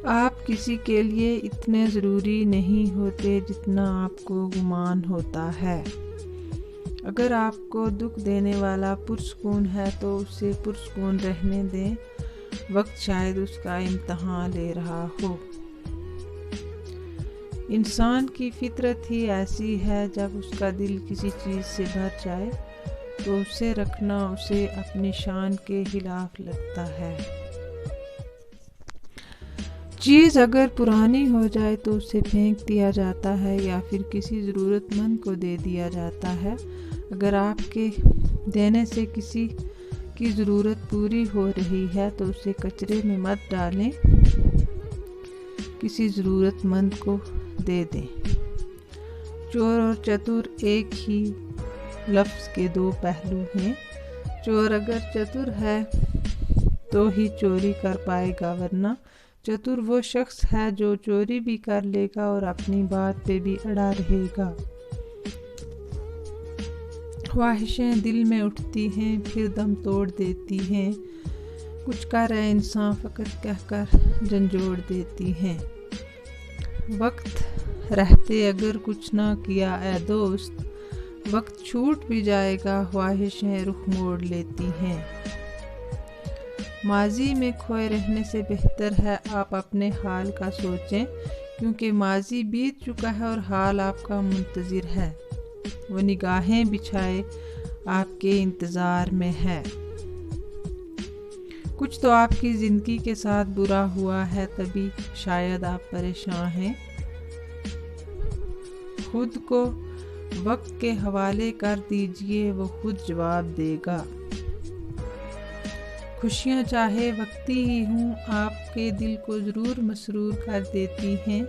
آپ کسی کے لیے اتنے ضروری نہیں ہوتے جتنا آپ کو گمان ہوتا ہے۔ اگر آپ کو دکھ دینے والا پرسکون ہے تو اسے پرسکون رہنے دیں، وقت شاید اس کا امتحان لے رہا ہو۔ انسان کی فطرت ہی ایسی ہے، جب اس کا دل کسی چیز سے بھر جائے تو اسے رکھنا اسے اپنی شان کے خلاف لگتا ہے۔ چیز اگر پرانی ہو جائے تو اسے پھینک دیا جاتا ہے یا پھر کسی ضرورت مند کو دے دیا جاتا ہے۔ اگر آپ کے دینے سے کسی کی ضرورت پوری ہو رہی ہے تو اسے کچرے میں مت ڈالیں، کسی ضرورت مند کو دے دیں۔ چور اور چتر ایک ہی لفظ کے دو پہلو ہیں۔ چور اگر چتر ہے تو ہی چوری کر پائے گا، ورنہ چتر وہ شخص ہے جو چوری بھی کر لے گا اور اپنی بات پہ بھی اڑا رہے گا۔ خواہشیں دل میں اٹھتی ہیں، پھر دم توڑ دیتی ہیں، کچھ کر اے انسان فقط کہہ کر جھنجھوڑ دیتی ہیں۔ وقت رہتے اگر کچھ نہ کیا اے دوست، وقت چھوٹ بھی جائے گا، خواہشیں رخ موڑ لیتی ہیں۔ ماضی میں کھوئے رہنے سے بہتر ہے آپ اپنے حال کا سوچیں، کیونکہ ماضی بیت چکا ہے اور حال آپ کا منتظر ہے، وہ نگاہیں بچھائے آپ کے انتظار میں ہے۔ کچھ تو آپ کی زندگی کے ساتھ برا ہوا ہے، تبھی شاید آپ پریشان ہیں۔ خود کو وقت کے حوالے کر دیجئے، وہ خود جواب دے گا۔ خوشیاں چاہے وقتی ہی ہوں، آپ کے دل کو ضرور مسرور کر دیتی ہیں۔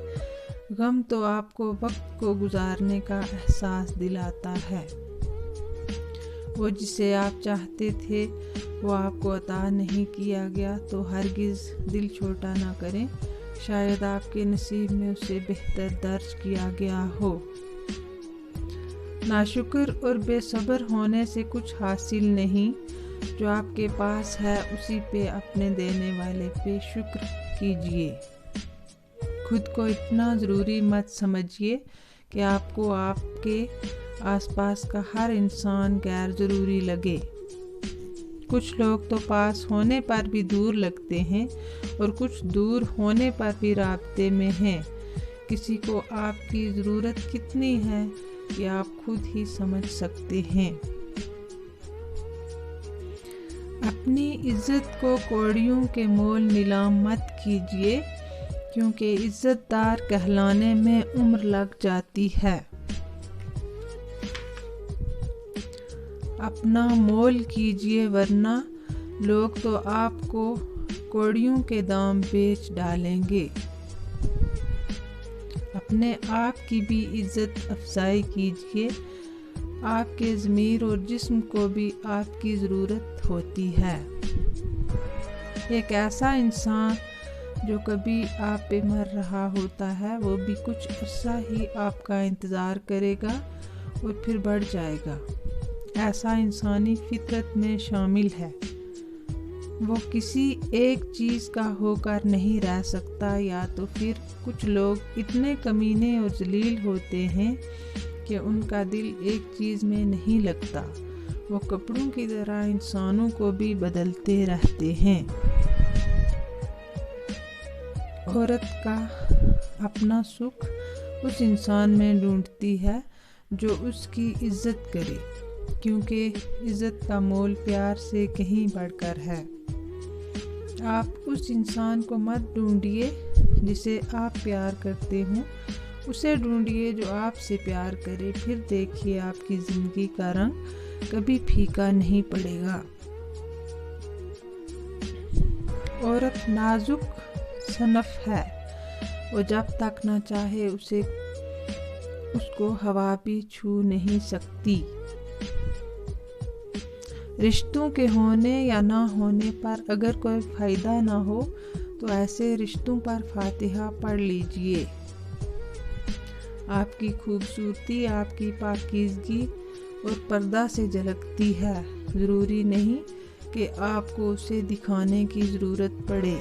غم تو آپ کو وقت کو گزارنے کا احساس دلاتا ہے۔ وہ جسے آپ چاہتے تھے وہ آپ کو عطا نہیں کیا گیا تو ہرگز دل چھوٹا نہ کریں، شاید آپ کے نصیب میں اسے بہتر درج کیا گیا ہو۔ ناشکر اور بے صبر ہونے سے کچھ حاصل نہیں، جو آپ کے پاس ہے اسی پہ اپنے دینے والے پہ شکر کیجئے۔ خود کو اتنا ضروری مت سمجھیے کہ آپ کو آپ کے آس پاس کا ہر انسان غیر ضروری لگے۔ کچھ لوگ تو پاس ہونے پر بھی دور لگتے ہیں اور کچھ دور ہونے پر بھی رابطے میں ہیں۔ کسی کو آپ کی ضرورت کتنی ہے یہ آپ خود ہی سمجھ سکتے ہیں۔ اپنی عزت کو کوڑیوں کے مول نیلام مت کیجیے، کیونکہ عزت دار کہلانے میں عمر لگ جاتی ہے۔ اپنا مول کیجیے، ورنہ لوگ تو آپ کو کوڑیوں کے دام بیچ ڈالیں گے۔ اپنے آپ کی بھی عزت افزائی کیجیے، آپ کے ضمیر اور جسم کو بھی آپ کی ضرورت ہوتی ہے۔ ایک ایسا انسان جو کبھی آپ پہ مر رہا ہوتا ہے وہ بھی کچھ عرصہ ہی آپ کا انتظار کرے گا اور پھر بڑھ جائے گا۔ ایسا انسانی فطرت میں شامل ہے۔ وہ کسی ایک چیز کا ہو کر نہیں رہ سکتا، یا تو پھر کچھ لوگ اتنے کمینے اور ذلیل ہوتے ہیں کہ ان کا دل ایک چیز میں نہیں لگتا، وہ کپڑوں کی طرح انسانوں کو بھی بدلتے رہتے ہیں۔ عورت کا اپنا سکھ اس انسان میں ڈھونڈتی ہے جو اس کی عزت کرے، کیونکہ عزت کا مول پیار سے کہیں بڑھ کر ہے۔ آپ اس انسان کو مت ڈھونڈیے جسے آپ پیار کرتے ہوں، اسے ڈھونڈیے جو آپ سے پیار کرے، پھر دیکھیے آپ کی زندگی کا رنگ کبھی پھیکا نہیں پڑے گا۔ عورت نازک صنف ہے، وہ جب تک نہ چاہے اس کو ہوا بھی چھو نہیں سکتی۔ رشتوں کے ہونے یا نہ ہونے پر اگر کوئی فائدہ نہ ہو تو ایسے رشتوں پر فاتحہ پڑھ لیجئے۔ آپ کی خوبصورتی آپ کی پاکیزگی اور پردہ سے جھلکتی ہے، ضروری نہیں کہ آپ کو اسے دکھانے کی ضرورت پڑے۔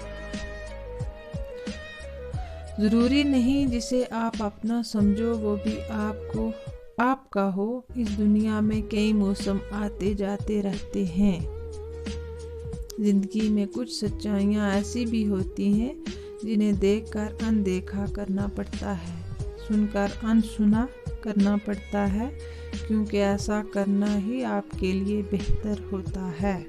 ضروری نہیں جسے آپ اپنا سمجھو وہ بھی آپ کا ہو۔ اس دنیا میں کئی موسم آتے جاتے رہتے ہیں۔ زندگی میں کچھ سچائیاں ایسی بھی ہوتی ہیں جنہیں دیکھ کر اندیکھا کرنا پڑتا ہے، سن کر انسنا کرنا پڑتا ہے، کیونکہ ایسا کرنا ہی آپ کے لیے بہتر ہوتا ہے۔